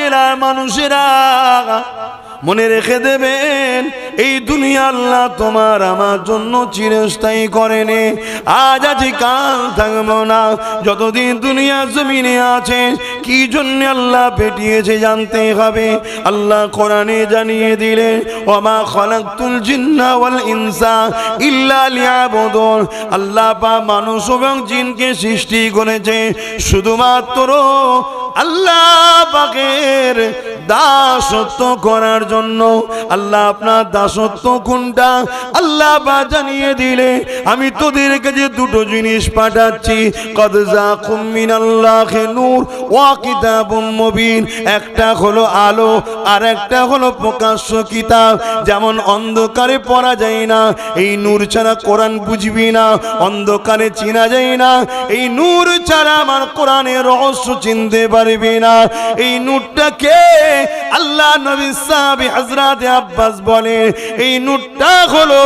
জেলার মানুষেরা মনে রেখে দেবেন, এই দুনিয়া আল্লাহ তোমার আমার জন্য চিরস্থায়ী করেনি। আজ আছি কাল থাকবো না, যতদিন দুনিয়া জমিনে আছে কি জন্য আল্লাহ পেটিয়েছে জানতে হবে। আল্লাহ কোরআনে জানিয়ে দিলেন, ওমা খালাকতুল জিন্না ওয়াল ইনসা ইল্লা লিয়াবুদুন। আল্লাহ পাক মানুষ এবং জিনকে সৃষ্টি করেছে শুধুমাত্র আল্লাহ পাকের দাসত্ব করার জন্য। আল্লাহ আপনার দাসত্ব কোনটা আল্লাহ পাক জানিয়ে দিলে, আমি তোদের কাছে দুটো জিনিস পাঠাচ্ছি, কদ জাকুম মিনাল্লাহি নূর ওয়া কিতাবুম মুবিন। একটা হলো আলো আর একটা হলো প্রকাশ্য কিতাব। যেমন অন্ধকারে পড়া যায় না, এই নূর ছাড়া কোরআন বুঝবি না, অন্ধকারে চেনা যায় না, এই নূর ছাড়া আমার কোরআনের রহস্য চিনতে পারবি না। এই নূরটাকে আল্লাহ নবী সাহাবী হযরত আব্বাস বলে, এই নূরটা হলো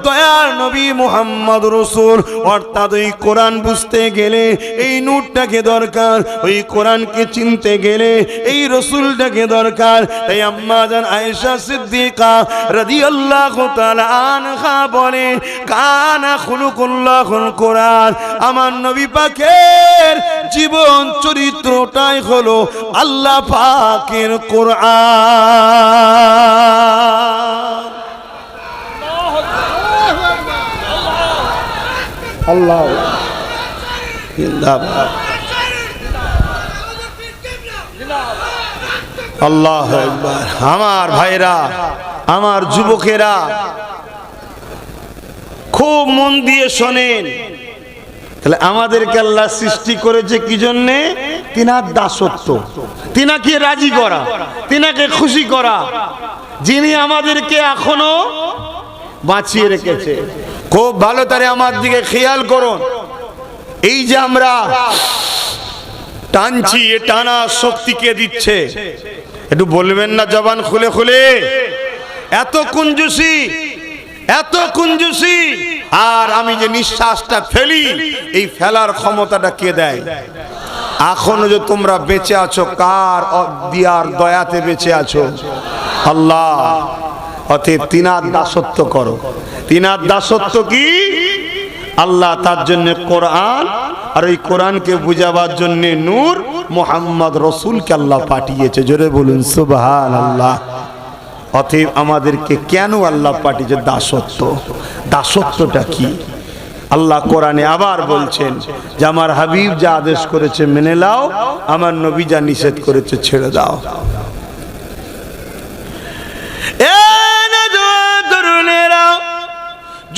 দয়ার নবী মুহাম্মদ রাসূল। অর্থাৎ ওই কোরআন বুঝতে গেলে এই নূরটাকে দরকার, ওই কোরআনকে চিনতে গেলে এই রাসূলটাকে দরকার। তাই আম্মা জান আয়েশা সিদ্দিকা রাদিয়াল্লাহু তাআলা আনহা বলে, কানা খুলুকুল্লাহুল কোরআন। আমার নবী পাকের জীবন চরিত্রটাই হলো আল্লাহ পাকের কোরআন। আল্লাহ আল্লাহ আকবার। আমার ভাইরা, আমার যুবকেরা, খুব মন দিয়ে শোনেন। তাহলে আমাদেরকে আল্লাহ সৃষ্টি করেছে কি জন্যে? তিনার দাসত্ব, তিনাকে রাজি করা, তিনাকে খুশি করা, যিনি আমাদেরকে এখনো বাঁচিয়ে রেখেছে। খুব ভালো তারে আমার দিকে খেয়াল করুন। এই যে আমরা টানছি, এ টানা শক্তি কে দিচ্ছে? একটু বলবেন না জবান খুলে খুলে? এত কুঞ্জুসি, এত কুঞ্জুসি। আর আমি যে নিঃশ্বাসটা ফেলি, এই ফেলার ক্ষমতাটা কে দেয়? এখনো যে তোমরা বেঁচে আছো, কার দিয়ার দয়াতে বেঁচে আছো? আল্লাহ। অতএব তিনার দাসত্ব করো। তিনার দাসত্ব কি? আল্লাহ তার জন্য কোরআন, আর ওই কোরআনকে বুঝাবার জন্য নূর মুহাম্মদ রাসূলকে আল্লাহ পাঠিয়েছে। জোরে বলুন সুবহানাল্লাহ। অতএব আমাদেরকে কেন আল্লাহ পাঠিয়েছে? দাসত্ব। দাসত্বটা কি? আল্লাহ কোরআনে আবার বলছেন যে আমার হাবিব যা আদেশ করেছে মেনে নাও, আমার নবী যা নিষেধ করেছে ছেড়ে দাও।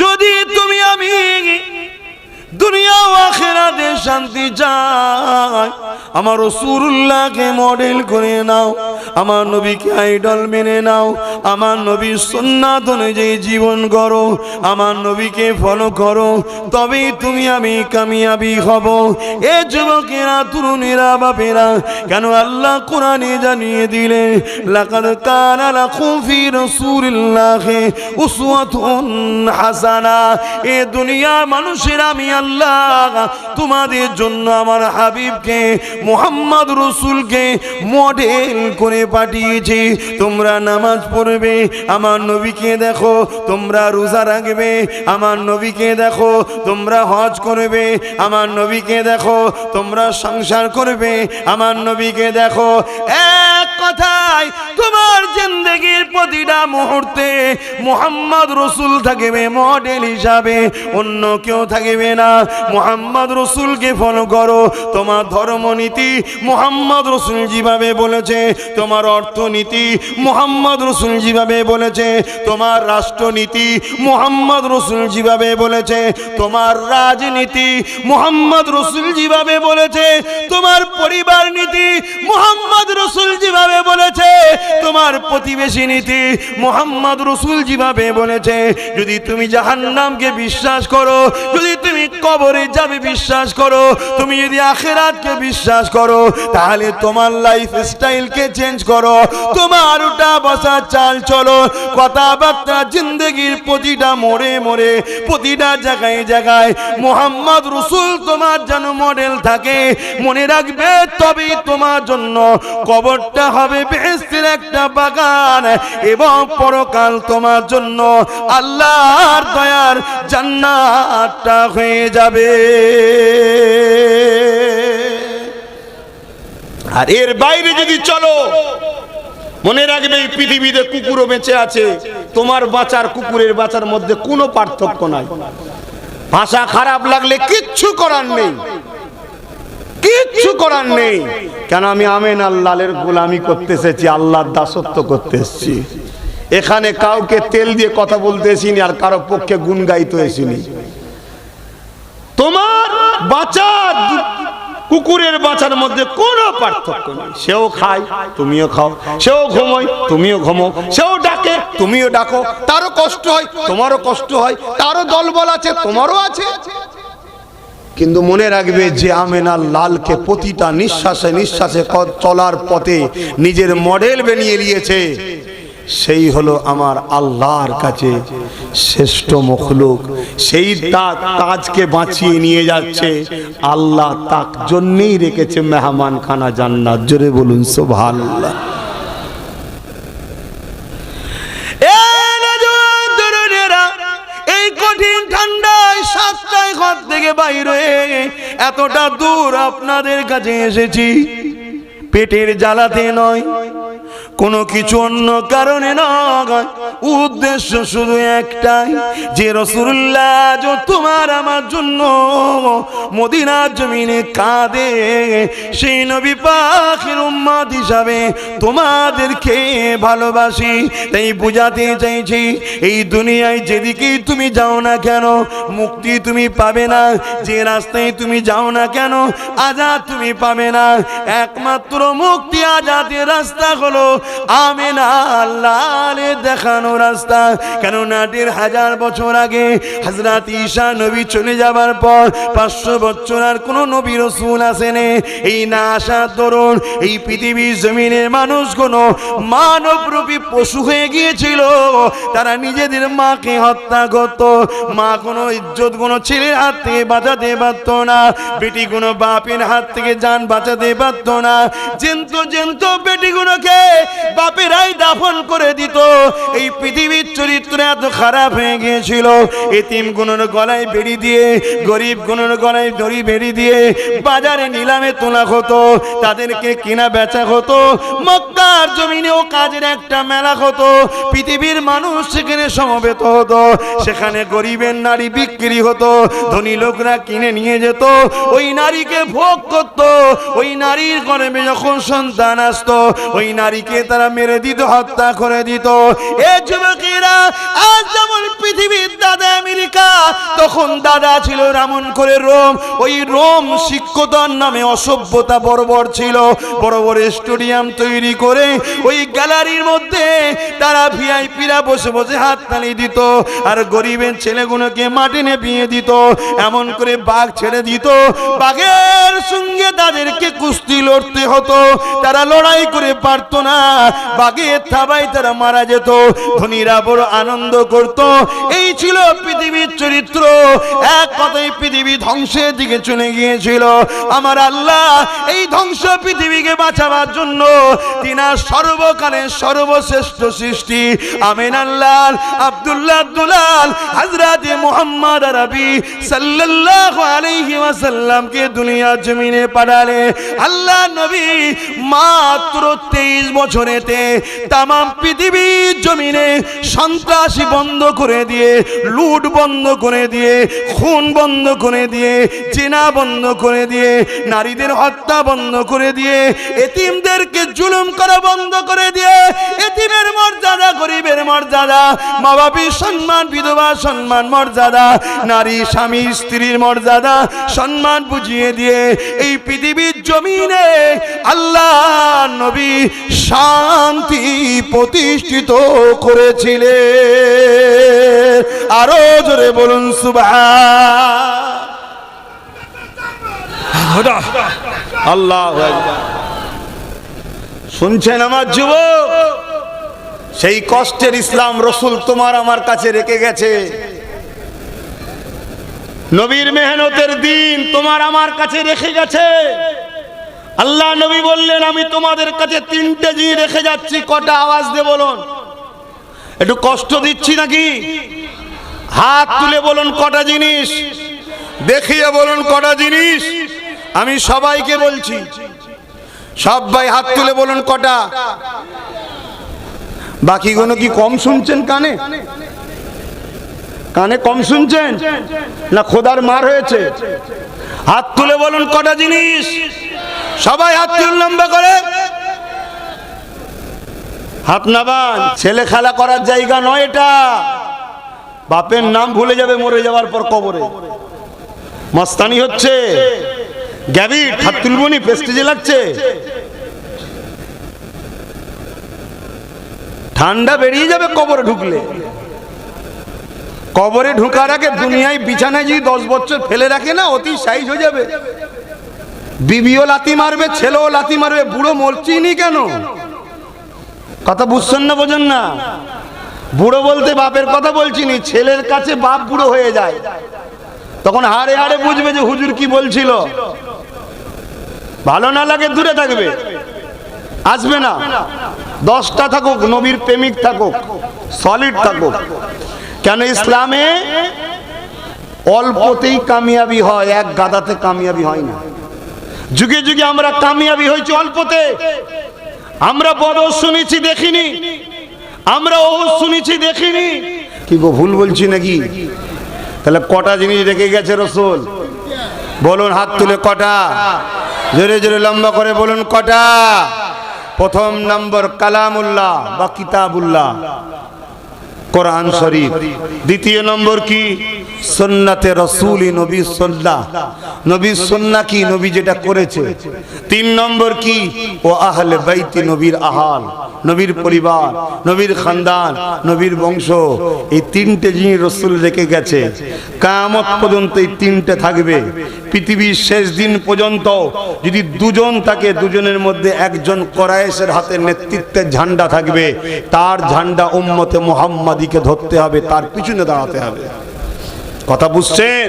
যদি তুমি আমি দুনিয়া ও আখিরাতে শান্তি চাই, আমার রাসূলুল্লাহকে মডেল করে নাও, আমার নবীকে আইডল মেনে নাও, আমার নবীর সুন্নাত অনুযায়ী জীবন করো, আমার নবীকে ফলো করো, তবেই তুমি আমি কামিয়াবি হব। এ যুবকেরা, তরুণীরা, বাপেরা, কেন আল্লাহ কোরআনে জানিয়ে দিলে, লাকাদ কানা লাকুম ফি রাসূলিল্লাহি উসওয়াতুন হাসানা। এ দুনিয়ার মানুষেরা, আমি আল্লাহ তোমাদের জন্য আমার হাবিবকে মুহাম্মদ রাসূলকে মডেল করে পাঠিয়েছি। তোমরা নামাজ পড়বে, আমার নবীকে দেখো, তোমরা রোজা রাখবে, আমার নবীকে দেখো, তোমরা হজ করবে, আমার নবীকে দেখো, তোমরা সংসার করবে, আমার নবীকে দেখো। এক কথায় তোমার জিন্দেগির প্রতিটা মুহূর্তে মুহাম্মদ রাসূল থাকবে মডেল হিসাবে, অন্য কেউ থাকবে না। মুহাম্মদ রাসূলকে ফলো করো। তোমার ধর্মনীতি মুহাম্মদ রাসূল যেভাবে বলেছে, তোমার অর্থনীতি মুহাম্মদ রাসূল যেভাবে বলেছে, তোমার রাষ্ট্রনীতি মুহাম্মদ রাসূল যেভাবে বলেছে, তোমার রাজনীতি মুহাম্মদ রাসূল যেভাবে বলেছে, তোমার পরিবার নীতি মুহাম্মদ রাসূল যেভাবে বলেছে, বলেছে, তোমার প্রতিবেশী নীতি মুহাম্মদ রাসূল যেভাবে বলেছে, যদি তুমি জাহান্নামকে বিশ্বাস করো, যদি তুমি কবরে যাবে বিশ্বাস করো, তুমি যদি আখিরাতকে বিশ্বাস করো, তাহলে তোমার লাইফ স্টাইলকে চেঞ্জ করো, তোমার উঠা বসা চাল চলো, কথাবার্তা, জিন্দগির প্রতিটা মোড়ে মোড়ে, প্রতিটা জায়গায় জায়গায় মুহাম্মদ রাসূল তোমার যেন মডেল থাকে। মনে রাখবে, তবেই তোমার জন্য কবরটা হবে বেহেশতের একটা বাগান, এবং পরকাল তোমার জন্য আল্লাহর দয়ার জান্নাতটা হয়ে যাবে। আর এর বাইরে যদি চলো, মনে রাখবে এই পৃথিবীতে কুকুরও বেঁচে আছে, তোমার বাঁচার কুকুরের বাঁচার মধ্যে কোনো পার্থক্য নাই। ভাষা খারাপ লাগলে কিচ্ছু করার নেই, কিচ্ছু করার নেই। কেন আমি আমেন আল্লাহর গোলামি করতে এসেছি, আল্লাহর দাসত্ব করতে এসেছি। এখানে কাউকে তেল দিয়ে কথা বলতে এসিনি, আর কারো পক্ষে গুণ গাইতে এসিনি। তোমার বাঁচা কুকুরের বাঁচার মধ্যে কোনো পার্থক্য নেই। সেও খায়, তুমিও খাও, সেও ঘুমোয়, তুমিও ঘুমো, সেও ডাকে, তুমিও ডাকো, তারও কষ্ট হয়, তোমারও কষ্ট হয়, তারও দলবল আছে, তোমারও আছে। কিন্তু মনে রাখবে, যে আমেনার লালকে প্রতিটা নিঃশ্বাসে নিঃশ্বাসে চলার পথে নিজের মডেল বানিয়ে নিয়েছে, সেই হলো আমার আল্লাহর কাছে শ্রেষ্ঠ মখলুক। সেই তাজকে বাঁচিয়ে নিয়ে যাচ্ছে আল্লাহ, তার জন্যই রেখেছে মেহমান খানা জান্নাত। জোরে বলুন সুবহানাল্লাহ। এই কঠিন ঠান্ডায় 7টায় ঘর থেকে বাইরে এতটা দূর আপনাদের কাছে এসেছি, পেটের জ্বালাতে নয়, কোনো কিছু অন্য কারণে নয়, উদ্দেশ্য শুধু একটাই, যে রাসূলুল্লাহ তোমার আমার জন্য মদিনার জমিনে কাঁদে, সেই নবী পাকের উম্মত হিসাবে তোমাদেরকে ভালোবাসি। তাই বুঝাতে চাইছি, এই দুনিয়ায় যেদিকে তুমি যাও না কেন, মুক্তি তুমি পাবে না। যে রাস্তায় তুমি যাও না কেন, আজাদ তুমি পাবে না। একমাত্র মুক্তি আজাদের রাস্তা হলো আমেনা লালের দেখানো রাস্তা। কেননা 1500 বছর আগে হযরত ঈসা নবী চলে যাবার পর 500 বছর আর কোন নবী রাসূল আসেনি। এই না আসার দরুন এই পৃথিবীর জমিনের মানুষগুলো মানবরূপী পশু হয়ে গিয়েছিল। তারা নিজেদের মাকে হত্যা করত। মা কোনো ইজ্জত কোনো ছেলের হাত থেকে বাঁচাতে পারত না, বেটি কোনো বাপের হাত থেকে জান বাঁচাতে পারত না। জেন্ত বেটিগুলোকে বাপেরাই দাফন করে দিত। এই পৃথিবীর চরিত্র এত খারাপ হয়ে গিয়েছিল, এতিম গুনোর গলায় বেড়ি দিয়ে, গরিব গুনোর গলায় দড়ি বেড়ি দিয়ে বাজারে নিলামে তোলা হতো, তাদেরকে কেনা বেচা হতো। মক্কার জমিনেও কাজের একটা মেলা হতো, পৃথিবীর মানুষ সেখানে সমবেত হতো। সেখানে গরিবের নারী বিক্রি হতো, ধনী লোকরা কিনে নিয়ে যেত, ওই নারীকে ভোগ করত। ওই নারীর গর্ভে যখন সন্তান আসতো, ওই নারীকে তারা মেরে দিত, হত্যা করে দিত। এ যুবকেরা, আজ যেমন পৃথিবীর দাদা আমেরিকা, তখন দাদা ছিল রামন করে রোম। ওই রোম শিক্ষতার নামে অসভ্যতা বর্বর ছিল। বড় বড় স্টেডিয়াম তৈরি করে ওই গ্যালারির মধ্যে তারা ভিআইপিরা বসে বসে হাততালি দিত, আর গরিবের ছেলেগুলোকে মাটি নেপিয়ে দিত। এমন করে বাঘ ছেড়ে দিত, বাঘের সঙ্গে তাদেরকে কুস্তি লড়তে হতো। তারা লড়াই করে পারতো না, বাঘের থাবায় তারা মারা যেত। ধনীরা বড় আনন্দ করত। এই ছিল পৃথিবীর চরিত্র। এক কথায় পৃথিবী ধ্বংসের দিকে চলে গিয়েছিল। আমার আল্লাহ এই ধ্বংস পৃথিবীকে বাঁচাবার জন্য তিনার সর্বকালের সর্বশ্রেষ্ঠ সৃষ্টি আমিনাল্লাহ আব্দুল্লাহ দুলাল হযরত মুহাম্মদ আরবি সাল্লাল্লাহু আলাইহি ওয়াসাল্লামকে দুনিয়ার জমিনে পাঠালে। আল্লাহ নবী মাত্র 23 বছরেতে তামাম পৃথিবীর জমিনে সন্ত্রাসী বন্ধ করে দিয়ে, লুট বন্ধ করে দিয়ে, খুন বন্ধ করে দিয়ে, জিনা বন্ধ করে দিয়ে, নারীদের হত্যা বন্ধ করে দিয়ে, এতিমদেরকে জুলুম করা বন্ধ করে দিয়ে, এতিমের মর্যাদা, গরিবের মর্যাদা, মা বাবার সম্মান, বিধবা সম্মান, মর্যাদা, নারী স্বামী স্ত্রীর মর্যাদা সম্মান বুঝিয়ে দিয়ে এই পৃথিবীর জমিনে আল্লাহ নবী শান্তি প্রতিষ্ঠিত করেছিলেন। আরো জোরে বলুন সুবহান আল্লাহু আকবার। শুনছেন আমার যুবক, সেই কষ্টের ইসলাম রসুল তোমার আমার কাছে রেখে গেছে। নবীর মেহনতের দিন তোমার আমার কাছে রেখে গেছে। আল্লাহ নবী বললেন, আমি তোমাদের কাছে তিনটে জিনিস রেখে যাচ্ছি। কটা? আওয়াজ দিয়ে বলুন। একটু কষ্ট দিচ্ছি নাকি? হাত তুলে বলুন কটা জিনিস, দেখিয়ে বলুন কটা জিনিস। আমি সবাইকে বলছি, সবাই হাত তুলে বলুন কটা। বাকিগুলো কি কম শুনছেন? কানে কানে কম শুনছেন না খোদার মার হয়েছে? হাত তুলে বলুন কটা জিনিস। সবাই হাত তুলে লম্বা করে। হাত নামান। ছেলে খেলা করার জায়গা নয় এটা। বাপের নাম ভুলে যাবে মরে যাওয়ার পর কবরে। মস্তানি হচ্ছে, গ্যাবিট। হাত তুলবনি, প্রেস্টিজে লাগছে। ঠান্ডা বেরিয়ে যাবে কবরে ঢুকলে। কবরে ঢুকার আগে দুনিয়ায় বিছানায় যদি 10 বছর ফেলে রাখে না, অতি সাইজ হয়ে যাবে। বিবিও লাথি মারবে, ছেলেও লাথি মারবে। বুড়ো মরছিনি কেন? কথা বুঝছেন না, বোঝেন না? বুড়ো বলতে বাপের কথা বলছিনি। ছেলের কাছে বাপ বুড়ো হয়ে যায়, তখন হাড়ে হাড়ে বুঝবে যে হুজুর কি বলছিল। ভালো না লাগে দূরে থাকবে, আসবে না। 10টা থাকুক, নবীর প্রেমিক থাকুক, সলিড থাকুক। কেন ইসলামে অল্পতেই কামিয়াবি হয়, এক গাদাতে কামিয়াবি হয় না। যুগে যুগে আমরা কামিয়াবি হয়েছি অল্পতে। আমরা বদর শুনেছি দেখিনি, আমরা ওহদ শুনেছি দেখিনি। কি গো, ভুল বলছি নাকি? তাহলে কটা জিনিস রেখে গেছে রসুল? বলুন হাত তুলে কটা। জোরে জোরে লম্বা করে বলুন কটা। প্রথম নম্বর কালামুল্লাহ বা কিতাবুল্লাহ, কোরআন শরীফ। দ্বিতীয় নম্বর কি? সুন্নাতে রাসূলি, নবীর সুন্নাহ। নবীর সুন্নাহ কি? নবী যেটা করেছে। 3 নম্বর কি? ও আহলে বাইতি, নবীর আহাল, নবীর পরিবার, নবীর খানদান, নবীর বংশ। এই 3টে জিনিস রাসূল রেখে গেছে। কিয়ামত পর্যন্ত এই 3টে থাকবে। পৃথিবীর শেষ দিন পর্যন্ত যদি 2 জন থাকে, 2 জনের মধ্যে একজন কুরাইশের হাতে নেতৃত্বের ঝান্ডা থাকবে। তার ঝান্ডা উম্মতে মুহাম্মাদিকে ধরতে হবে, তার পিছনে দাঁড়াতে হবে। কথা বুঝছেন?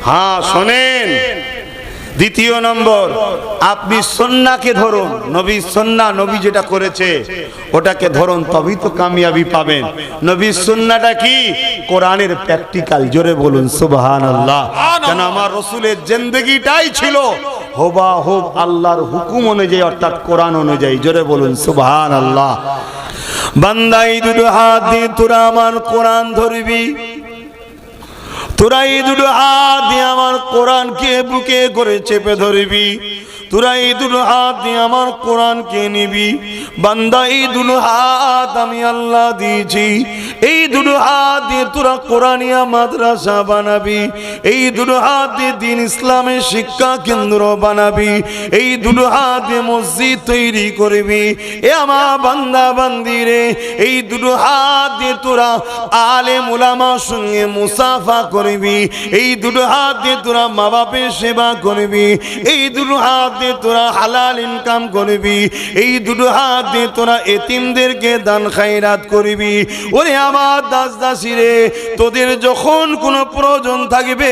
হ্যাঁ, শোনেন। দ্বিতীয় নম্বর, আপনি সুন্নাহকে ধরুন। নবীর সুন্নাহ, নবী যেটা করেছে ওটাকে ধরুন, তবেই তো কামিয়াবি পাবেন। নবীর সুন্নাহটা কি? কোরআনের প্র্যাকটিক্যাল। জোরে বলুন সুবহানাল্লাহ। কেন আমার রাসূলের জিন্দেগিটাই ছিল হুবহু আল্লাহর হুকুম অনুযায়ী, অর্থাৎ কোরআন অনুযায়ী। জোরে বলুন সুবহানাল্লাহ। বান্দা, এই দুটো হাত দিয়ে তোরা আমার কোরআন ধরবি। তোরা এই দুটো হাত দিয়ে আমার কোরআনকে বুকে করে চেপে ধরবি। তোরা এই দুটো হাত দিয়ে আমার কোরআনকে নিবি। বান্দা, এই দুটো হাত আমি আল্লাহ দিয়েছি। এই দুটো হাত দিয়ে তোরা কোরআনিয়া মাদ্রাসা বানাবি। এই দুটো হাত দিয়ে দ্বীন ইসলামের শিক্ষা কেন্দ্র বানাবি। এই দুটো হাত দিয়ে মসজিদ তৈরি করবি। এ আমার বান্দা বান্দিরে, এই দুটো হাত দিয়ে তোরা আলেম উলামার সঙ্গে মুসাফা করবি। এই দুটো হাত দিয়ে তোরা মা বাপের সেবা করবি। এই দুটো হাত দিয়ে তোরা হালাল ইনকাম করবি। এই দুটো হাত দিয়ে তোরা এতিমদেরকে দান খায়রাত করবি। ওরে আমার দাস দাসীরে, তোদের যখন কোনো প্রয়োজন থাকবে,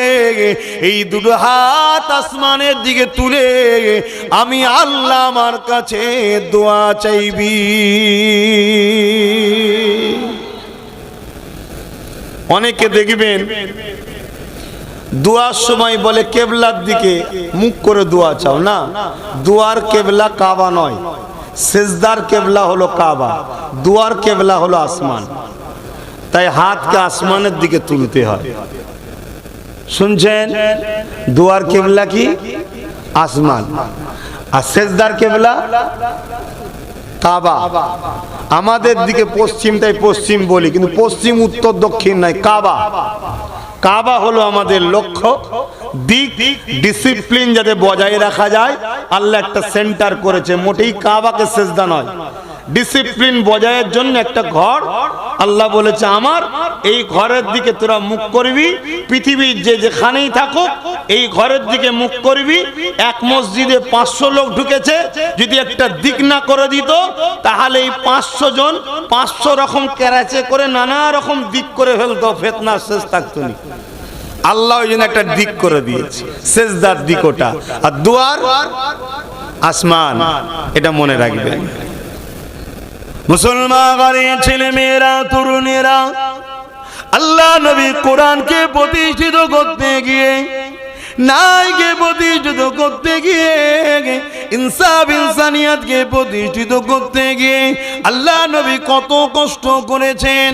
এই দুটো হাত আসমানের দিকে তুলে আমি আল্লাহ আমার কাছে দোয়া চাইবি। অনেকে দেখবেন দোয়ার সময় বলে কেবলার দিকে মুখ করে দোয়া চাও। না, দোয়ার কেবলা কাবা নয়। সেজদার কেবলা হলো কাবা, দুয়ার কেবলা হলো আসমান। তাই হাতকে আসমানের দিকে তুলতে হয়। শুনছেন? দুয়ার কেবলা কি? আসমান। আর সেজদার কেবলা কাবা। আমাদের দিকে পশ্চিম, তাই পশ্চিম বলি, কিন্তু পশ্চিম উত্তর দক্ষিণ নাই, কাবা। কাবা হলো আমাদের লক্ষ্য, দিক, ডিসিপ্লিন যাতে বজায় রাখা যায়। আল্লাহ একটা সেন্টার করেছে, মোটেই কাবাকে সেজদা নয়। ডিসিপ্লিন বজায়ের জন্য একটা ঘর আল্লাহ বলেছে আমার, এই ঘরের দিকে তোরা মুখ করবি। পৃথিবীর যে যেখানেই থাকুক এই ঘরের দিকে মুখ করবি। এক মসজিদে 500 লোক ঢুকেছে, যদি একটা দিক না করে দিত তাহলে এই 500 জন 500 রকম কেরাচে করে নানা রকম দিক করে ফেলতো, ফিতনা শেষ থাকতো না। আল্লাহ ওই জন্য একটা দিক করে দিয়েছে, সেজদার দিক ওটা। আর দুয়ার আসমান, এটা মনে রাখবেন। মুসলমান ঘরের ছেলে মেয়েরা, তরুণেরা, আল্লাহ নবী কোরআনকে প্রতিষ্ঠিত করতে গিয়ে, নাইকে প্রতিষ্ঠিত করতে গিয়ে, ইনসাফ ইনসানিয়াতকে প্রতিষ্ঠিত করতে গিয়ে আল্লাহ নবী কত কষ্ট করেছেন।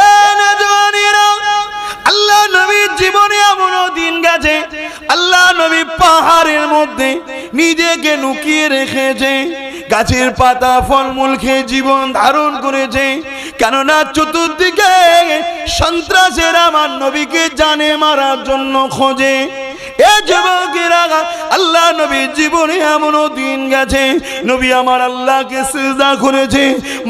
এ নওজওয়ানেরা, আল্লাহ নবীর জীবনে এমন দিন গেছে আল্লাহ নবী পাহাড়ের মধ্যে নিজেকে লুকিয়ে রেখেছে, গাছের পাতা ফলমূল খেয়ে জীবন ধারণ করেছে। কেননা চতুর্দিকে সন্ত্রাসের আমার নবীকে জানে মারার জন্য খোঁজে। এ যুবকেরা, আল্লাহ নবীর জীবনে এমনও দিন গেছে নবী আমার আল্লাহকে সিজদা করেছে,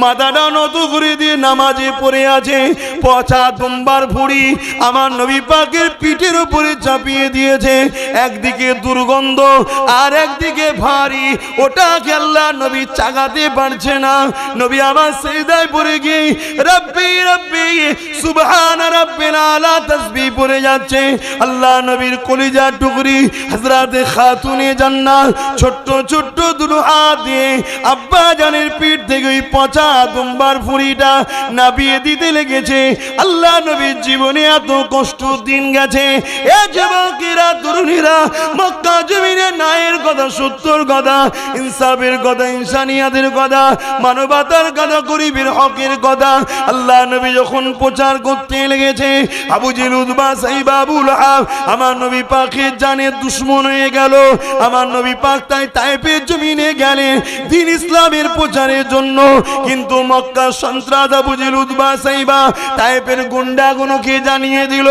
মাথাটা নত করে দিয়ে নামাজে পড়ে আছে। পচা দুম্বার ভুঁড়ি আমার নবী পাকের পিঠের উপরে চাপিয়ে দিয়েছে। একদিকে দুর্গন্ধ আর একদিকে ভারী, ওটাকে আল্লাহ নবী চাগাতে পারছে না। নবী আমার সিজদায় পড়ে গিয়ে রব্বি রব্বি সুবহান রাব্বিল আলা তাসবিহ পড়ে যাচ্ছে। আল্লাহ নবীর কলিজা টুকরি হযরত খাতুনে জান্নাত ছোট্ট ছোট্ট দুটো হাত দিয়ে আব্বা জানের পিঠ থেকে ওই পচা দুম্বার ফুড়িটা নাবিয়ে দিতে লেগেছে। আল্লাহ নবীর জীবনে এত কষ্ট দিন গেছে। এ যুবকেরা, তরুণীরা, মক্কা জমিনে ন্যায়ের কথা, সত্যর কথা, ইনসাফের কথা, ইনসানিয়াতের কথা, মানবতার কথা, গরিবের হকের কথা আল্লাহ নবী যখন প্রচার করতে লেগেছে, আবু জেহেল, উতবা, সাইবা, আবু লাহাব আমার নবী পাকের জানের দুশমন হয়ে গেল। আমার নবী পাক তাই তায়েফের জমিনে গেলেন দ্বীন ইসলামের প্রচারের জন্য। কিন্তু মক্কার সন্ত্রাস আবু জেহেল, উতবা, সাইবা তায়েফের গুন্ডাগুলোকে জানিয়ে দিল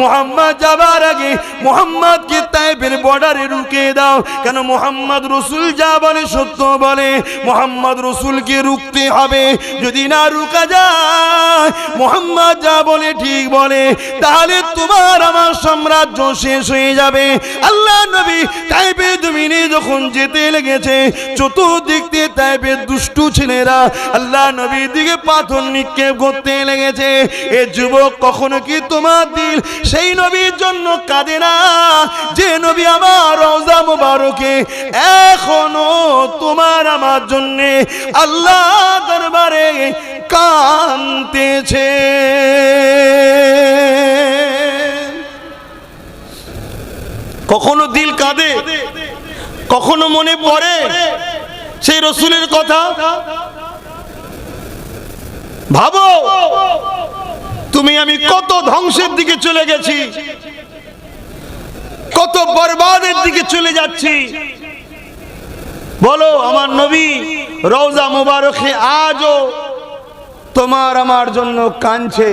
মুহাম্মদ যাবার আগে মুহাম্মদকে তায়েফের বর্ডারে রুকিয়ে দাও। কেন? মুহাম্মদ রাসূল যা বলে সত্য বলে, মুহাম্মদ রাসূলকে রুখতে হবে। যদি না রুকা যায়, মুহাম্মদ যা বলে ঠিক বলে, তাহলে তোমার আমার সাম্রাজ্য শেষ হয়ে যাবে। আল্লাহ নবী তায়েফের জমিনে যখন যেতে লেগেছে, চতুর্দিক দিয়ে তায়েফের দুষ্টু ছেলেরা আল্লাহ নবীর দিকে পাথর নিক্ষেপ করতে লেগেছে। এ যুবক, কখনো কি তোমার দিল সেই নবীর জন্য কাঁদে না যে নবী আমার রওজা মুবারকে এখনো তোমার আমার জন্য আল্লাহ দরবারে কাঁদতেছে? কখনো দিল কাঁদে, কখনো মনে পড়ে সেই রসুলের কথা? ভাবো, তুমি আমি কত ধ্বংসের দিকে চলে গেছি, কত বরবাদের দিকে চলে যাচ্ছি। বলো, আমার নবী রওজা মুবারকে আজও তোমার আমার জন্য কাঁদছে।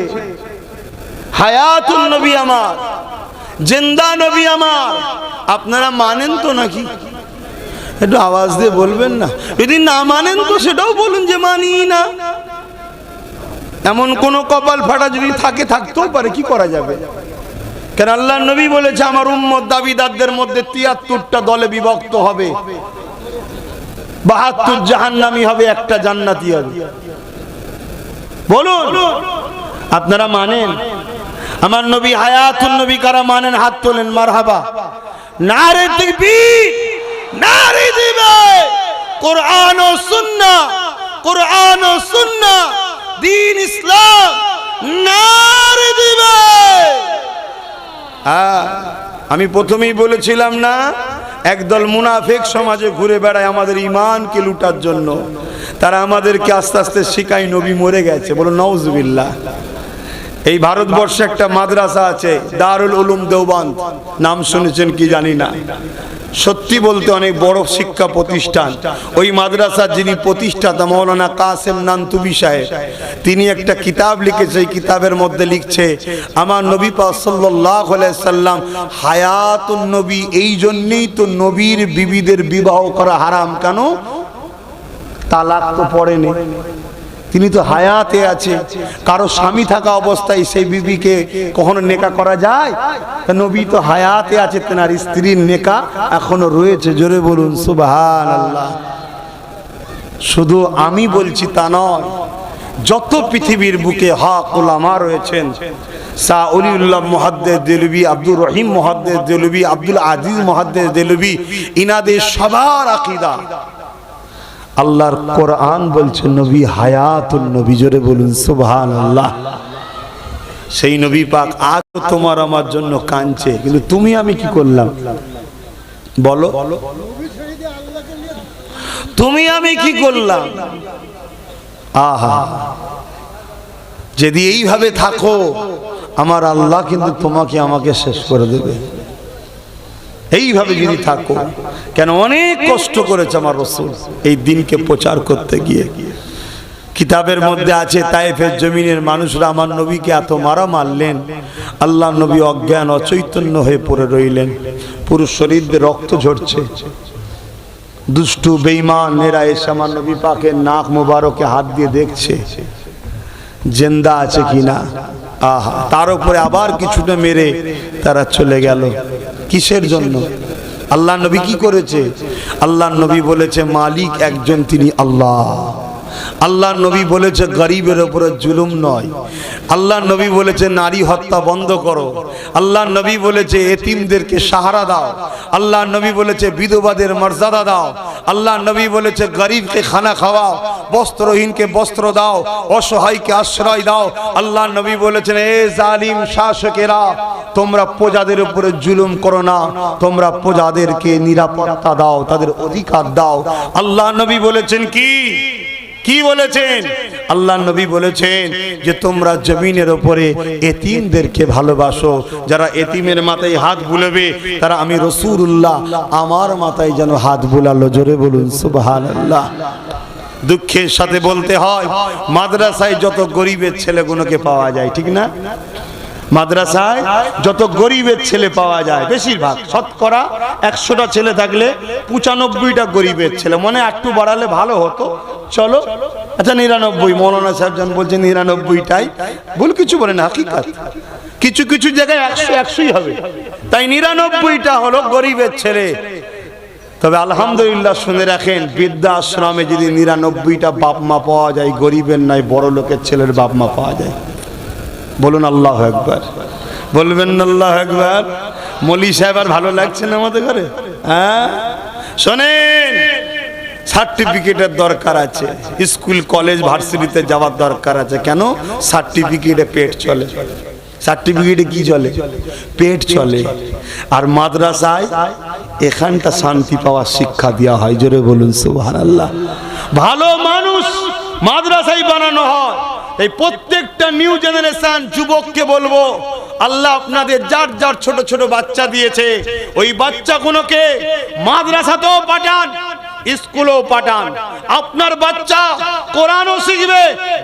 হায়াতুন নবী আমার, জিন্দা নবী আমার। আপনারা মানেন তো নাকি? একটু আওয়াজ দিয়ে বলবেন না। যদি না মানেন তো সেটাও বলুন যে মানি না। এমন কোন কপাল ফাটা যদি থাকে, থাকতেও পারে, কি করা যাবে? কারণ আল্লাহ নবী বলেছে আমার উম্মত দাবিদারদের মধ্যে 73টা দলে বিভক্ত হবে, 72 জাহান্নামী হবে, একটা জান্নাতি হবে। বলুন, আপনারা মানেন? আমার নবী হায়াতুন নবী কারা মানেন? হাত তোলেন। মারহাবা। নারে তাকবীর, নারে দিবে কোরআন ও সুন্নাহ, কোরআন ও সুন্নাহ, দ্বীন ইসলাম, নারে দিবে। আমি প্রথমেই বলেছিলাম না, একদল মুনাফিক সমাজে ঘুরে বেড়ায় আমাদের ঈমানকে লুটার জন্য। তারা আমাদেরকে আস্তে আস্তে শিখায় নবী মরে গেছে। বলো নাউজুবিল্লাহ। এই ভারতবর্ষে একটা মাদ্রাসা আছে, দারুল উলুম দেওবন্দ, নাম শুনেছেন কি জানি না। সত্যি বলতে অনেক বড় শিক্ষা প্রতিষ্ঠান। ওই মাদ্রাসার যিনি প্রতিষ্ঠাতা মৌলানা কাসেম নানতুবি সাহেব, তিনি একটা কিতাব লিখেছে। এই কিতাবের মধ্যে লিখছে আমার নবী পাক সাল্লাল্লাহু আলাইহি সাল্লাম হায়াতুন নবী, এই জন্যই তো নবীর বিবিদের বিবাহ করা হারাম। কেন? তালাক তো পড়েনি, তিনি তো হায়াতে আছে। কারো স্বামী থাকা অবস্থায় সেই বিবিকে কখনো নেকা করা যায়? নবী তো হায়াতে আছে, তেনার স্ত্রীর নেকা এখনো রয়েছে। জোরে বলুন সুবহানাল্লাহ। শুধু আমি বলছি তা নয়, যত পৃথিবীর বুকে হক উলামা রয়েছেন, শাহ ওলিউল্লাহ মুহাদ্দিস দেলভি, আব্দুর রহিম মুহাদ্দিস দেলভি, আব্দুল আজিজ মুহাদ্দিস দেলভি, ইনাদের সবার আকীদা আল্লাহর কোরআন বলছে নবী হায়াতুন নবী। জোরে বলুন সুবহানাল্লাহ। সেই নবী পাক আজ তোমার আমার জন্য কাঁদছে, কিন্তু তুমি আমি কি করলাম বলো? তুমি আমি কি করলাম? আহা, যদি এইভাবে থাকো আমার আল্লাহ কিন্তু তোমাকে আমাকে শেষ করে দেবে। এইভাবে যদি থাকো, কেন অনেক কষ্ট করেছে আমার রাসূল এই দিনকে প্রচার করতে গিয়ে। কিতাবের মধ্যে আছে তায়েফের জমিনের মানুষরা আমার নবীকে এত মারলেন, আল্লাহ নবী অজ্ঞান অচৈতন্য হয়ে পড়ে রইলেন, পুরো শরীর দিয়ে রক্ত ঝরছে। দুষ্টু বেঈমানেরা এসে আমার নবী পাকের নাক মোবারকে হাত দিয়ে দেখছে জিন্দা আছে কিনা। আহা, তার উপরে আবার কিছুটা মেরে তারা চলে গেল। কিসের জন্য? আল্লাহ নবী কি করেছে? আল্লাহ নবী বলেছে মালিক একজন, তিনি আল্লাহ। আল্লাহ নবী বলেছে গরিবের উপরে জুলুম নয়। আল্লাহ নবী বলেছে নারী হত্যা বন্ধ করো। আল্লাহ নবী বলেছে এতিমদেরকে সাহারা দাও। আল্লাহ নবী বলেছে বিধবাদের মর্যাদা দাও। আল্লাহ নবী বলেছে গরিবকে খানা খাওয়াও, বস্ত্রহীনকে বস্ত্র দাও, অসহায়কে আশ্রয় দাও। আল্লাহ নবী বলেছেন এ জালিম শাসকেরা, তোমরা প্রজাদের উপরে জুলুম করো না, তোমরা প্রজাদেরকে নিরাপত্তা দাও, তাদের অধিকার দাও। আল্লাহ নবী বলেছেন কি কি বলেছেন? আল্লাহ নবী বলেছেন যে তোমরা জমিনের উপরে এতিমদেরকে ভালোবাসো। যারা এতিমের মাথায় হাত বুলাবে তারা আমি রাসূলুল্লাহ আমার মাথায় যেন হাত বুলালো। জোরে বলুন সুবহানাল্লাহ। দুঃখের সাথে বলতে হয় মাদ্রাসায় যত গরিবের ছেলেগুলোকে পাওয়া যায়, ঠিক না? মাদ্রাসায় যত গরিবের ছেলে পাওয়া যায়, বেশিরভাগ শতকরা 100টা ছেলে থাকলে 95টা গরিবের ছেলে। মনে একটু বাড়ালে ভালো হতো, চলো আচ্ছা 99। মৌলানা সাহেব জান বলছেন 99টাই, ভুল কিছু বলেন, হাকিকাত। কিছু কিছু জায়গায় 100-100ই হবে, তাই 99টা হলো গরিবের ছেলে। তবে আলহামদুলিল্লাহ শুনে রাখেন, বৃদ্ধা আশ্রমে যদি 99টা বাপ মা পাওয়া যায়, গরিবের নয় বড় লোকের ছেলের বাপ মা পাওয়া যায়। বলুন আল্লাহু আকবার, বলবেন আল্লাহু আকবার। মৌলী সাহেব আর ভালো লাগছে না আমাদের ঘরে? হ্যাঁ শোনেন, সার্টিফিকেটের দরকার আছে, স্কুল কলেজ ভার্সিটিতে যাওয়ার দরকার আছে। কেন? সার্টিফিকেটে পেট চলে। সার্টিফিকেটে কি চলে? পেট চলে। আর মাদ্রাসায় এখানটা শান্তি পাওয়ার শিক্ষা দেওয়া হয়। জোরে বলুন সুবহানাল্লাহ। ভালো মানুষ মাদ্রাসায় বানানো হয়। এই প্রত্যেকটা নিউ জেনারেশন যুবককে বলবো, আল্লাহ আপনাদের যার যার ছোট ছোট বাচ্চা দিয়েছে, ওই বাচ্চাগুলোকে মাদ্রাসাতেও পাঠান, স্কুলেও পাঠান। আপনার বাচ্চা কোরআনও শিখবে,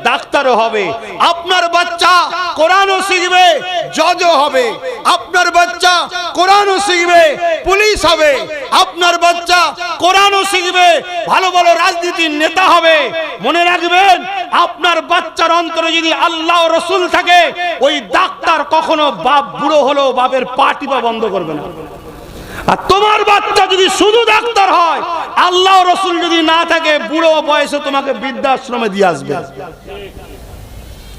ডাক্তারও হবে। আপনার বাচ্চা কোরআনও শিখবে, জজও হবে। আপনার বাচ্চা কোরআনও শিখবে, পুলিশ হবে। আপনার বাচ্চা কোরআনও শিখবে, ভালো ভালো রাজনীতির নেতা হবে। মনে রাখবেন, আপনার বাচ্চার অন্তরে যদি আল্লাহ ও রাসূল থাকে, ওই ডাক্তার কখনো বাপ বুড়ো হলেও বাপের পা টিপা বন্ধ করবে না। আর তোমার বাচ্চা যদি শুধু ডাক্তার হয়, আল্লাহ ও রাসূল যদি না থাকে, বুড়ো বয়সে তোমাকে বৃদ্ধাশ্রমে দিয়ে আসবে।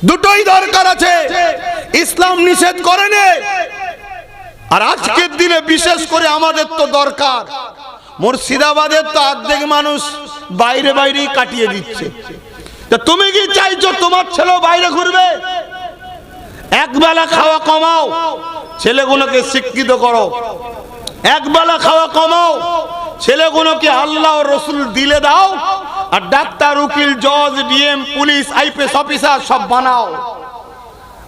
দুটোই দরকার আছে, ইসলাম নিষেধ করেনি। আর আজকের দিনে বিশেষ করে আমাদের তো দরকার। মুর্শিদাবাদের তো অর্ধেক মানুষ বাইরে বাইরেই কাটিয়ে দিচ্ছে। তুমি কি চাইছো তোমার ছেলে বাইরে ঘুরবে? একবেলা খাওয়া কমাও, ছেলেগুলোকে শিক্ষিত করো। একবেলা খাওয়া কমাও, ছেলেগুলোকে আল্লাহ ও রসুল দিলে দাও, আর ডাক্তার, উকিল, জজ, ডিএম, পুলিশ, আইপিএস অফিসার সব বানাও।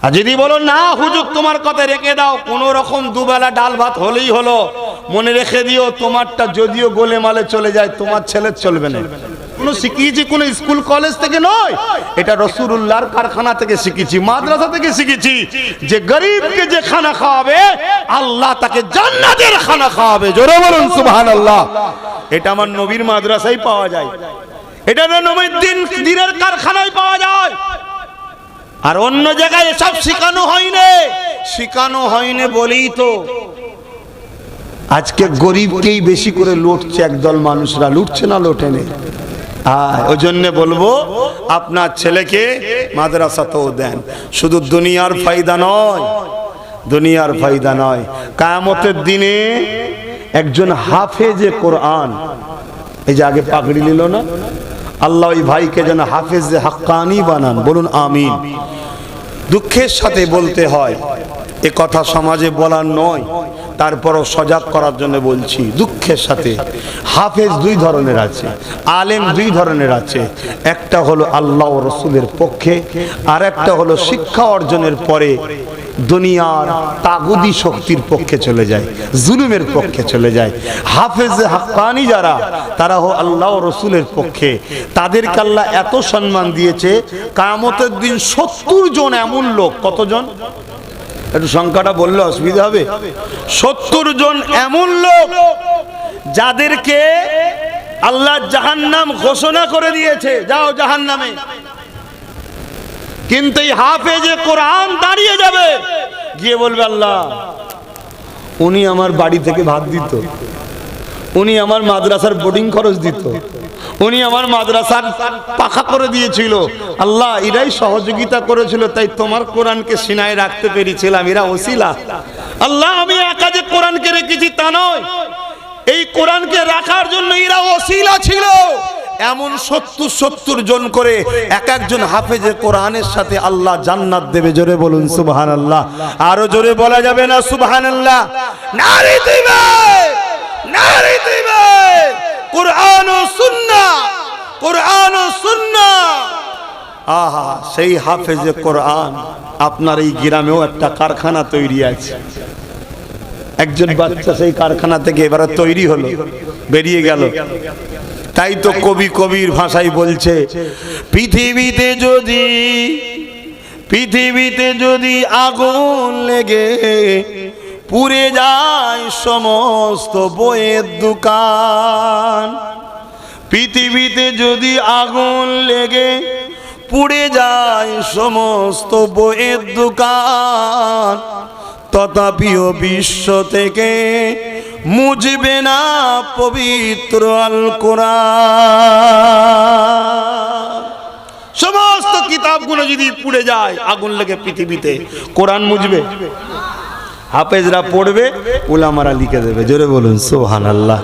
আর যদি বলো না হুজুর তোমার কথা রেখে দাও, কোন রকম দুবেলা ডাল ভাত হলেই হলো, মনে রেখে দিও তোমারটা যদিও গোলেমালে চলে যায়, তোমার ছেলের চলবে না। কোন শিখিয়েছি কোন স্কুল কলেজ থেকে নয়, এটা রাসূলুল্লাহর কারখানা থেকে শিখেছি, মাদ্রাসা থেকে শিখেছি, যে গরিবকে যে খানা খাওয়াবে আল্লাহ তাকে জান্নাতের খানা খাওয়াবে। জোরে বলুন সুবহানাল্লাহ। এটা আমার নবীর মাদ্রাসায় পাওয়া যায়, এটা নবীর দিনের কারখানায় পাওয়া যায়। আর অন্য জায়গায় এসব শেখানো হয়নি, শেখানো হয়নি বলেই তো আজকে গরিবকেই বেশি করে লুটছে একদল মানুষরা, লুটছে না লোটেনে। ওই জন্য বলবো আপনার ছেলেকে মাদ্রাসাতেও দেন, শুধু দুনিয়ার ফায়দা নয়, দুনিয়ার ফায়দা নয়, কিয়ামতের দিনে একজন হাফেজে কোরআন, এই যে আগে পাগড়ি নিল না, আল্লাহ ওই ভাইকে যেন হাফেজে হাক্কানি বানান, বলুন আমিন। দুঃখের সাথে বলতে হয়, এ কথা সমাজে বলার নয়, তারপরও সজাগ করার জন্য বলছি। দুঃখের সাথে হাফেজ দুই ধরনের আছে, আলেম দুই ধরনের আছে, একটা হলো আল্লাহ ও রসুলের পক্ষে, আর একটা হলো শিক্ষা অর্জনের পরে দুনিয়ার তাগুদি শক্তির পক্ষে চলে যায়, জুলুমের পক্ষে চলে যায়। হাফেজ হাক্কানি যারা, তারা হলো আল্লাহ ও রসুলের পক্ষে, তাদেরকে আল্লাহ এত সম্মান দিয়েছে, কিয়ামতের দিন 70 জন এমন লোক, কতজন একটু সংখ্যাটা বললে অসুবিধা হবে, 70 জন এমন লোক যাদেরকে আল্লাহ জাহান্নাম ঘোষণা করে দিয়েছে, যাও জাহান্নামে। কিন্তু এই হাফেজে কোরআন দাঁড়িয়ে যাবে, গিয়ে বলবে আল্লাহ উনি আমার বাড়ি থেকে ভাত দিত, উনি আমার মাদ্রাসার বোর্ডিং খরচ দিত, উনি আমার মাদ্রাসার পাখা করে দিয়েছিল, আল্লাহ এরাই সহযোগিতা করেছিল, তাই তোমার কোরআনকে সিনায় রাখতে পেরেছিলাম, এরা ওসিলা। আল্লাহ আমি একা যে কোরআনকে রেখেছি তা নয়, এই কোরআনকে রাখার জন্য এরা ওসিলা ছিল। এমন 70 জন করে এক একজন হাফেজে কোরআনের সাথে আল্লাহ জান্নাত দেবে। জোরে বলুন সুবহানাল্লাহ। আরো জোরে বলা যাবে না সুবহানাল্লাহ? নারে দিবে, নারে দিবে। কোরআন ও সুন্নাহ, কোরআন ও সুন্নাহ। আহা, সেই হাফেজে কোরআন আপনার এই গ্রামেও একটা কারখানা তৈরি আছে, একজন বাচ্চা সেই কারখানা থেকে এবারে তৈরি হলো, বেরিয়ে গেল। তাই তো কবি কবির ভাষায় বলছে, পৃথিবীতে যদি আগুন লেগে পুড়ে যায় সমস্ত বইয়ের দোকান, পৃথিবীতে যদি আগুন লেগে পুড়ে যায় সমস্ত বইয়ের দোকান, তথাপিও বিশ্ব থেকে মুছবে না পবিত্র আল কোরআন। সমস্ত কিতাবগুলো যদি পুড়ে যায় আগুন লেগে পৃথিবীতে, কোরআন মুছবে? হাফেজরা পড়বে, উলামারা লিখে দেবে। জোরে বলুন সুবহানাল্লাহ।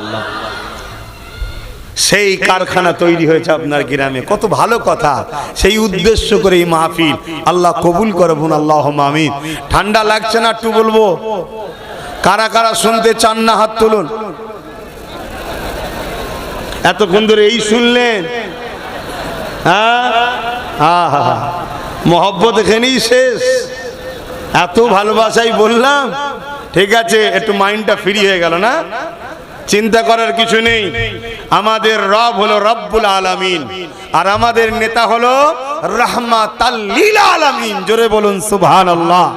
সেই কারখানা তৈরি হয়েছে আপনার গ্রামে, কত ভালো কথা। সেই উদ্দেশ্য করে এই মাহফিল, আল্লাহ কবুল করবেন, আল্লাহুম্মা আমিন। ঠান্ডা লাগছে না একটু বলবো? কারা কারা শুনতে চান না হাত তুলুন। এতক্ষণ ধরে এই শুনলেন, হ্যাঁ, মহব্বত এখানেই শেষ। এত ভালোবাসাই বললাম, ঠিক আছে, একটু মাইন্ডটা ফ্রি হয়ে গেল না? চিন্তা করার কিছু নেই। আমাদের রব হলো রব্বুল আলামিন, আর আমাদের নেতা হলো রাহমাতাল লিল আলামিন। জোরে বলুন সুবহানাল্লাহ।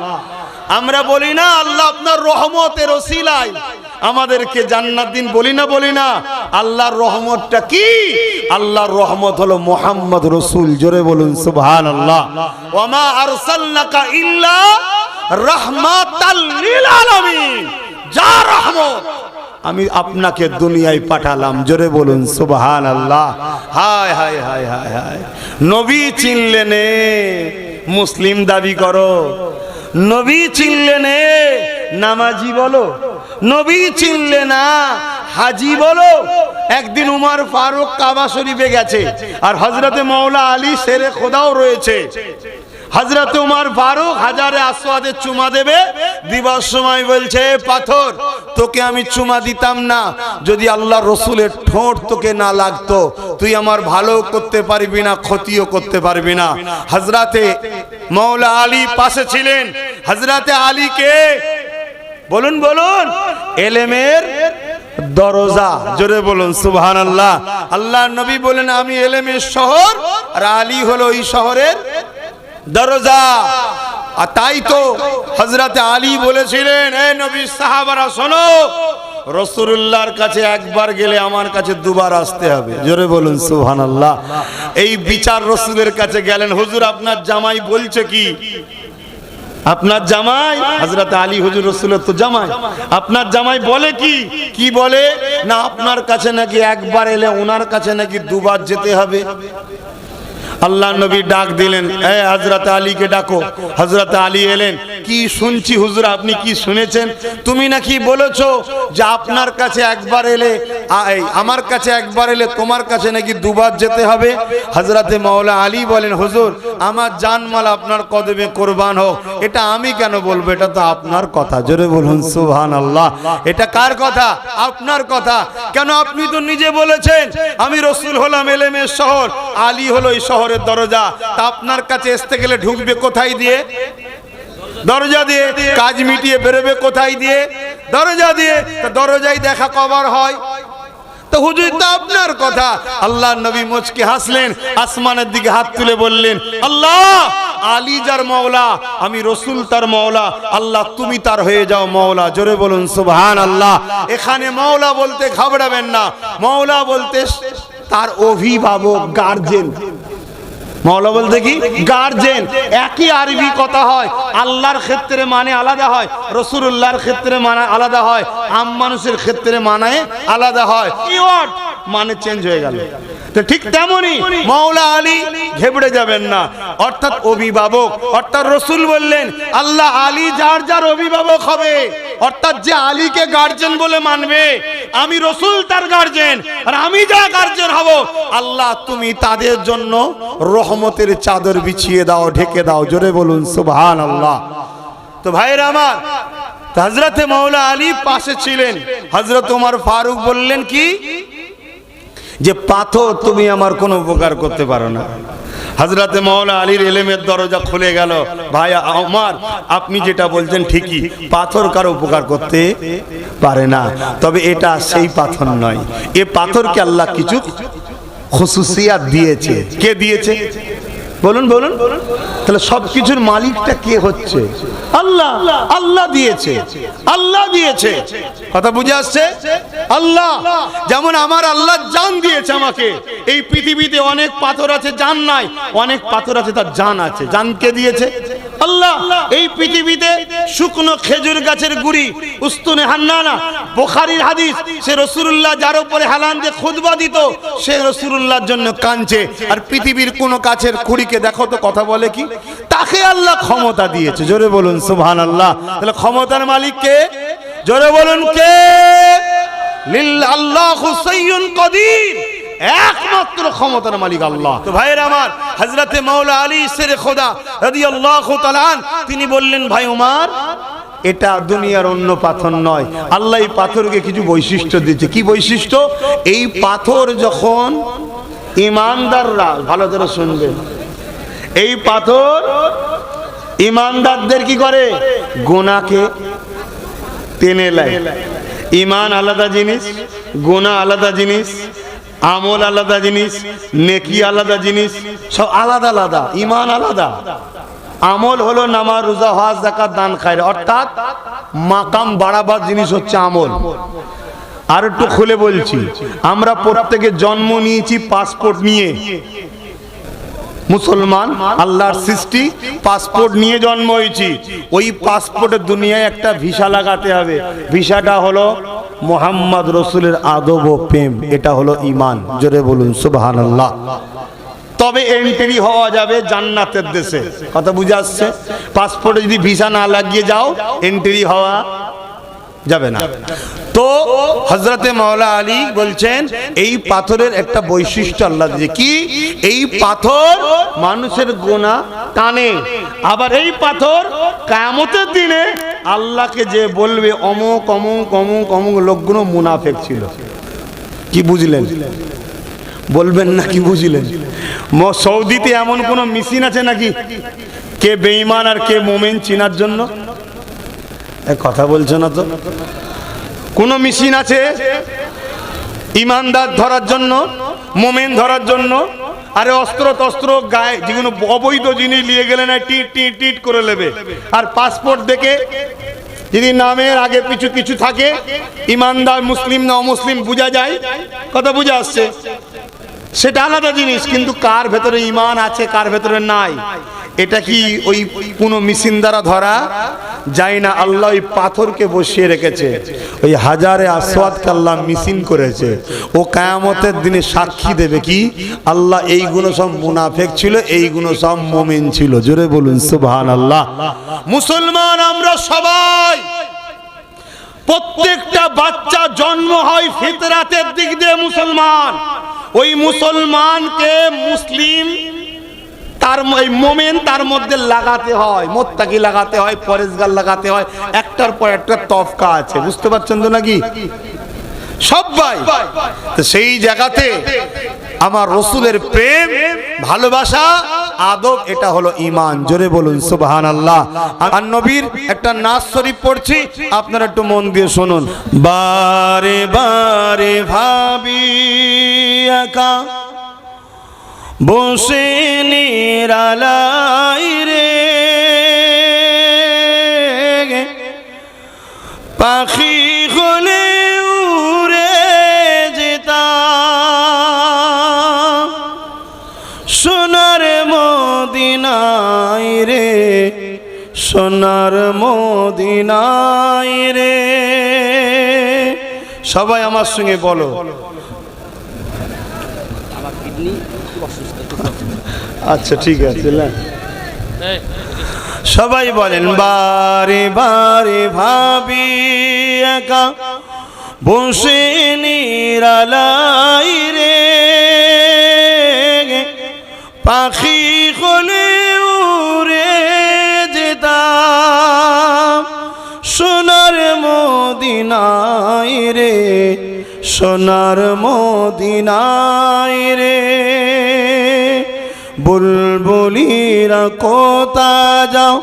আমরা বলি না আল্লাহ আপনার রহমতের ওসিলায় আমাদেরকে জান্নাত দিন, বলি না? আল্লাহর রহমতটা কি? আল্লাহর রহমত হলো মুহাম্মদ রাসূল। জোরে বলুন সুবহানাল্লাহ। ওয়া মা আরসালনাকা ইল্লা রাহমাতাল লিল আলামিন। যা রহমত, আমি আপনাকে দুনিয়ায় পাঠালাম। জোরে বলুন সুবহানাল্লাহ। হায় হায় হায় হায় হায়। নবী চিনলে নে, মুসলিম দাবি করো। নবী চিনলে নে, নামাজি বলো। নবী চিনলে না, হাজি বলো। একদিন উমর ফারুক কাবা শরীফে গেছে, আর হযরতে মাওলা আলী শেরে খোদাও রয়েছে। হযরত উমর ফারুক হাজারে আসওয়াদে চুমা দেবে, দিবার সময় বলছে পাথর তোকে আমি চুমা দিতাম না যদি আল্লাহ রসুলের ঠোঁট তোকে না লাগতো, তুই আমার ভালো করতে পারবি না, ক্ষতিও করতে পারবি না। হযরতে মাওলা আলী পাশে ছিলেন। হযরতে আলীকে বলুন বলুন এলেমের দরজা, জোরে বলুন সুবহানাল্লাহ। আল্লাহর নবী বলেন আমি এলেমের শহর আর আলী হলো ওই শহরের দরজা। আর তাই তো হযরতে আলী বলেছিলেন এ নবীর সাহাবারা শোনো, রাসূলুল্লাহর কাছে একবার গেলে আমার কাছে দুবার আসতে হবে, জোরে বলুন সুবহানাল্লাহ। এই বিচার রাসূলের কাছে গেলেন, হুজুর আপনার জামাই বলছে কি? আপনার জামাই হযরত আলী হুজুর রাসূলের তো জামাই, আপনার জামাই বলে কি? কি বলে না আপনার কাছে নাকি একবার এলে ওনার কাছে নাকি দুবার যেতে হবে। আল্লাহ নবী ডাক দিলেন, এ হযরত আলীকে ডাকো। হযরত আলী এলেন। কি শুনছি হুজুর, আপনি কি শুনেছেন? তুমি নাকি বলেছো যে আপনার কাছে একবার এলে আমার কাছে একবার এলে তোমার কাছে নাকি দুবার যেতে হবে। হযরতে মাওলা আলী বলেন হুজুর আমার জানমাল আপনার কদমে কুরবান হোক, এটা আমি কেন বলবো, এটা তো আপনার কথা, জোরে বলুন সুবহানাল্লাহ। এটা কার কথা? আপনার কথা। কেন? আপনি তো নিজে বলেছেন আমি রাসূল হলাম এলেমের শহর, আলী হলো এই শহর দরজা। তা আপনার কাছে আসতে গেলে ঢুকবে কোথায় দিয়ে? দরজা দিয়ে। কাজ মিটিয়ে বেরোবে কোথায় দিয়ে? দরজা দিয়ে। দরজায় দেখা কবার হয়। তো হুজুর তো আপনার কথা। আল্লাহ নবী মুচকি হাসলেন, আসমানের দিকে হাত তুলে বললেন আল্লাহ আলী যার মওলা আমি রাসূল তার মওলা, আল্লাহ তুমি তার হয়ে যাও মওলা, জোরে বলুন সুবহানাল্লাহ। এখানে মওলা বলতে ঘাবড়াবেন না, মওলা বলতে তার অভিভাবক, গার্জেন। মওলা বলতে কি? গার্জেন। একই আরবি কথা হয়, আল্লাহর ক্ষেত্রে মানে আলাদা হয়, রাসূলুল্লাহর ক্ষেত্রে মানে আলাদা হয়, আম মানুষের ক্ষেত্রে মানে আলাদা হয়, কিওয়ার্ড মানে চেঞ্জ হয়ে গেল। তো ঠিক তেমনি মাওলা আলী ঘেবড়ে যাবেন না, অর্থাৎ অভিভাবক। অর্থাৎ রাসূল বললেন আল্লাহ আলী যার যার অভিভাবক হবে, অর্থাৎ যে আলীকে গার্জেন বলে মানবে আমি রাসূল তার গার্জেন, আর আমি যা গার্জেন হব আল্লাহ তুমি তাদের জন্য রহমতের চাদর বিছিয়ে দাও, ঢেকে দাও, জোরে বলুন সুবহানাল্লাহ। তো ভাইরা আমার, হযরতে মাওলা আলী পাশে ছিলেন। হযরত ওমর ফারুক বললেন কি যে পাথর তুমি আমার কোনো উপকার করতে পারো না। হযরতে মাওলা আলীর ইলমের দরজা খুলে গেল। ভাই ওমর আপনি যেটা বলছেন ঠিকই, পাথর কারো উপকার করতে পারে না, তবে এটা সেই পাথর নয়। এ পাথরকে আল্লাহ কিছু খুসুসিয়াত দিয়েছে। কে দিয়েছে বলুন বলুন? তাহলে সবকিছুর মালিকটা কে হচ্ছে? আল্লাহ। আল্লাহ দিয়েছে, আল্লাহ দিয়েছে। কথা বুঝে আসছে? আল্লাহ। যেমন আমার আল্লাহ জান দিয়েছে আমাকে। এই পৃথিবীতে অনেক পাথর আছে জান নাই, অনেক পাথর আছে তার জান আছে। জান কে দিয়েছে? আল্লাহ। এই পৃথিবীতে শুকনো খেজুর গাছের গুড়ি, উস্তুনে হান্নানা, বুখারীর হাদিস, সে রাসূলুল্লাহ যার উপরে হেলান দিয়ে খুতবা দিত সে রাসূলুল্লাহর জন্য কাঁদছে। আর পৃথিবীর কোন গাছের কুড়িকে দেখো তো কথা বলে কি? তাকে আল্লাহ ক্ষমতা দিয়েছে, জোরে বলুন সুবহানাল্লাহ। তাহলে ক্ষমতার মালিক কে? জোরে বলুন কে? লিল্লাহু সাইয়্যুন কাদির, একমাত্র ক্ষমতার মালিক আল্লাহ। তো ভাইরা আমার, হযরতে মাওলা আলী শেরে খোদা রাদিয়াল্লাহু তাআলা তিনি বললেন ভাই ওমর এটা দুনিয়ার অন্য পাথর নয়, আল্লাহ এই পাথরকে কিছু বৈশিষ্ট্য দিয়েছে। কি বৈশিষ্ট্য? এই পাথর যখন ইমানদাররা, ভালো করে শুনবেন, এই পাথর ইমানদারদের কি করে? গুনাহকে টেনে নেয়। ঈমান আলাদা জিনিস, গুনাহ আলাদা জিনিস, আমল আলাদা জিনিস, নেকি আলাদা জিনিস, সব আলাদা আলাদা। ঈমান আলাদা, আমল হলো নামাজ রোজা হজ যাকাত দান খায়র, অর্থাৎ মাকাম বাড়াবার জিনিস হচ্ছে আমল। আর একটু খুলে বলছি, আমরা প্রত্যেকে জন্ম নিয়েছি পাসপোর্ট নিয়ে। মুসলমান, আল্লাহর সৃষ্টি, পাসপোর্ট নিয়ে জন্ম হয়েছি। ওই পাসপোর্টে দুনিয়ায় একটা ভিসা লাগাতে হবে। ভিসাটা হলো মুহাম্মদ রাসূলের আদব ও প্রেম, এটা হলো ঈমান। জোরে বলুন সুবহানাল্লাহ। তবে এন্ট্রি হওয়া যাবে জান্নাতের দেশে। কথা বুঝে আসছে? পাসপোর্টে যদি ভিসা না লাগিয়ে যাও এন্ট্রি হওয়া যাবে না। তো হযরতে মাওলা আলী বলছেন এই পাথরের একটা বৈশিষ্ট্য আল্লাহ দিয়েছে কি, এই পাথর মানুষের গুনাহ টানে। আবার এই পাথর কিয়ামতের দিনে আল্লাহকে যে বলবে অমুক অমুক অমুক অমুক লোকগুলো মুনাফিক ছিল। কি বুঝলেন? বলবেন না কি বুঝলেন? সৌদিতে এমন কোন মেশিন আছে নাকি কে বেঈমান আর কে মুমিন চিনার জন্য? কথা বলছো না তো। কোন মেশিন আছে ইমানদার ধরার জন্য, মুমিন ধরার জন্য? আরে অস্ত্র তস্ত্র গায়ে যেগুলো অবৈধ জিনিস নিয়ে গেলে না টিট টিট টিট করে নেবে। আর পাসপোর্ট দেখে যদি নামের আগে পিছু কিছু থাকে ইমানদার মুসলিম না অমুসলিম বোঝা যায়। কথা বুঝে আসছে? সেটা আলাদা জিনিস, কিন্তু কার ভেতরে ঈমান আছে কার ভেতরে নাই এটা কি ওই কোনো মেশিন দ্বারা ধরা যায় না। আল্লাহ ওই পাথরকে বসিয়ে রেখেছে, ওই হাজারে আসওয়াদকে আল্লাহ মেশিন করেছে। ও কিয়ামতের দিনে সাক্ষী দেবে কি, আল্লাহ এইগুলো সব মুনাফিক ছিল, এইগুলো সব মুমিন ছিল। জোরে বলুন সুবহানাল্লাহ। মুসলমান আমরা সবাই, প্রত্যেকটা বাচ্চা জন্ম হয় ফিতরাতের দিক দিয়ে মুসলমান। ওই মুসলমানকে মুসলিম তার মোমেন তার মধ্যে লাগাতে হয়, মোত্তাকি লাগাতে হয়, পরেজগার লাগাতে হয়, একটার পর একটা তফকা আছে। বুঝতে পারছেন তো নাকি সবাই? তো সেই জায়গাতে আমার রাসূলের প্রেম ভালোবাসা আদব এটা হলো ঈমান। জোরে বলুন সুবহানাল্লাহ। আর নবীর একটা নাস শরীফ পড়ছি, আপনারা একটু মন দিয়ে শুনুন। বারে বারে ভাবি একা বসে নিরালাই রে, পাখি হলে উড়ে যেতাম সোনার মদিনায় রে, সোনার মদিনায় রে। সবাই আমার সঙ্গে বলো। আচ্ছা ঠিক আছে, সবাই বলেন। বারে বারে ভাবি একা বসে নিরালাই রে, পাখি হলে উড়ে যেতাম সোনার মদিনায় রে, সোনার মদিনায় রে। বুলবুলিরা কোথা যাও,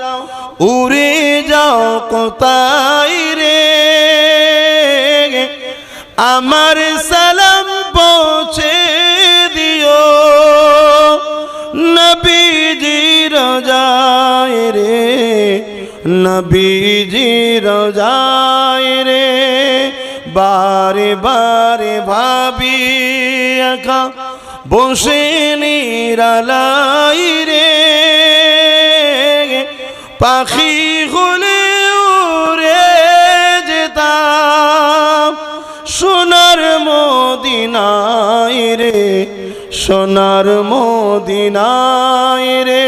উড়ে যাও কোথায় রে, আমার সালাম পৌঁছে দিও নবীজি রোজায় রে, নবীজি রোজায় রে। বারে বারে ভাবি একা বসে নিরালাই রে, পাখি হলে উড়ে যেতাম সোনার মদিনায় রে, সোনার মদিনায় রে।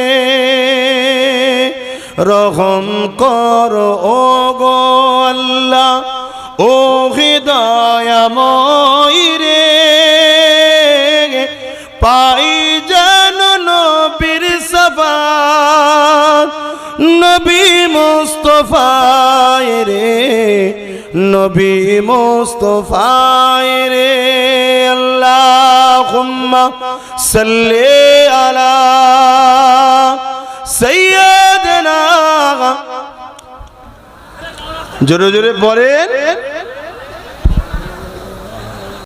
রহম করো ও গো আল্লাহ, ও হৃদয়াময় রে, পাই যেন নবীর শাফাত, নবী মুস্তাফায় রে, নবী মুস্তাফায় রে। আল্লাহুম্মা সাল্লি আলা সাইয়্যিদিনা, জোরে জোরে বলেন।